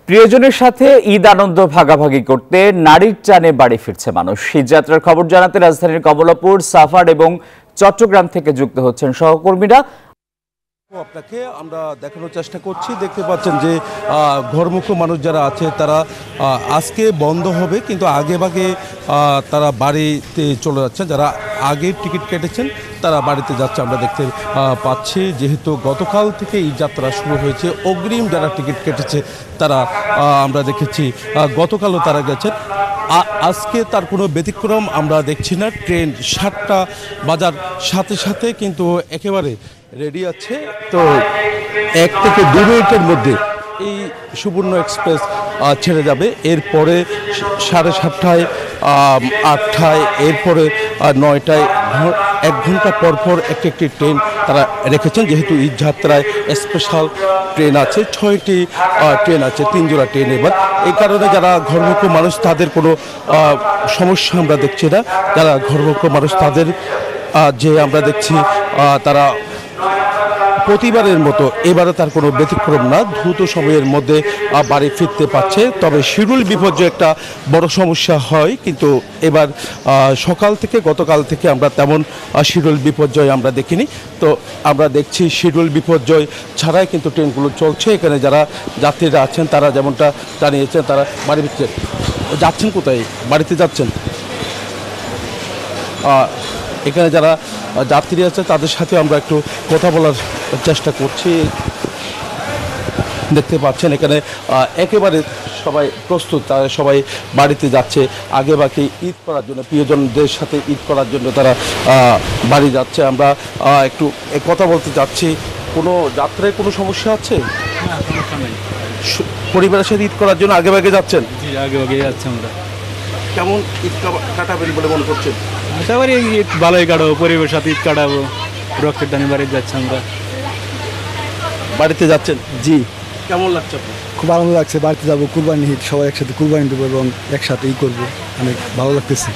প্রিয়জনের সাথে ঈদ আনন্দ ভাগাভাগি করতে নারীর টানে বাড়ি ফিরছে মানুষ। শীতযাত্রার খবর জানাতে রাজধানীর কমলাপুর, সাভার এবং চট্টগ্রাম থেকে যুক্ত হচ্ছেন সহকর্মীরা। আপনাকে আমরা দেখানোর চেষ্টা করছি। দেখতে পাচ্ছেন যে ঘরমুখো মানুষ যারা আছে তারা আজকে বন্ধ হবে, কিন্তু আগে ভাগে তারা বাড়িতে চলে যাচ্ছেন। যারা আগে টিকিট কেটেছেন তারা বাড়িতে যাচ্ছে আমরা দেখতে পাচ্ছি। যেহেতু গতকাল থেকে এই যাত্রা শুরু হয়েছে, অগ্রিম যারা টিকিট কেটেছে তারা আমরা দেখেছি গতকালও তারা গেছেন। আজকে তার কোনো ব্যতিক্রম আমরা দেখছি না। ট্রেন 7টা বাজার সাথে সাথে কিন্তু একেবারে রেডি আছে। তো 1 থেকে 2 মিনিটের মধ্যে এই সুবর্ণ এক্সপ্রেস ছেড়ে যাবে। এরপরে 7:30টায়, 8টায়, এরপরে 9টায় 1 ঘন্টা পর পর একটি ট্রেন তারা রেখেছেন। যেহেতু ঈদ যাত্রায় স্পেশাল ট্রেন আছে, 6টি ট্রেন আছে, 3 জোড়া ট্রেন। এবার এই কারণে যারা ঘরমুখো মানুষ তাদের কোনো সমস্যা আমরা দেখছি না। যারা ঘরমুখো মানুষ তাদের যে আমরা দেখছি তারা প্রতিবারের মতো এবারে তার কোনো ব্যতিক্রম না, দ্রুত সময়ের মধ্যে বাড়ি ফিরতে পারছে। তবে শিডিউল বিপর্যয় একটা বড় সমস্যা হয়, কিন্তু এবার সকাল থেকে গতকাল থেকে আমরা তেমন শিডিউল বিপর্যয় আমরা দেখিনি। তো আমরা দেখছি শিডিউল বিপর্যয় ছাড়াই কিন্তু ট্রেনগুলো চলছে। এখানে যারা যাত্রীরা আছেন তারা যেমনটা জানিয়েছেন তারা বাড়ি ফিরছেন। যাচ্ছেন কোথায়? বাড়িতে যাচ্ছেন। এখানে যারা যাত্রী আছে তাদের সাথে আমরা একটু কথা বলার চেষ্টা করছি। দেখতে পাচ্ছেন এখানে একেবারে সবাই প্রস্তুত, তারা সবাই বাড়িতে যাচ্ছে আগে বাকি ঈদ করার জন্য, প্রিয়জনদের সাথে ঈদ করার জন্য তারা বাড়ি যাচ্ছে। আমরা একটু কথা বলতে যাচ্ছি। কোনো যাত্রায় কোনো সমস্যা আছে? না, সমস্যা নেই। পরিবারের সাথে ঈদ করার জন্য আগে ভাগে যাচ্ছেন? জি, আগে ভাগে যাচ্ছি আমরা। কেমন ঈদ কাটাবেন বলে মনে করছেন? আশা করি ঈদ ভালোই কাটাবো, পরিবারের সাথে ঈদ কাটাবো। রক্তের টানে বাড়িতে যাচ্ছি আমরা। বাড়িতে যাচ্ছেন? জি, কেমন লাগছে আপনার? খুব আনন্দ লাগছে। বাড়িতে যাবো, কুরবানি ঈদ, সবাই একসাথে কুরবানি দেবো এবং একসাথে ই করবো, অনেক ভালো লাগতেছে।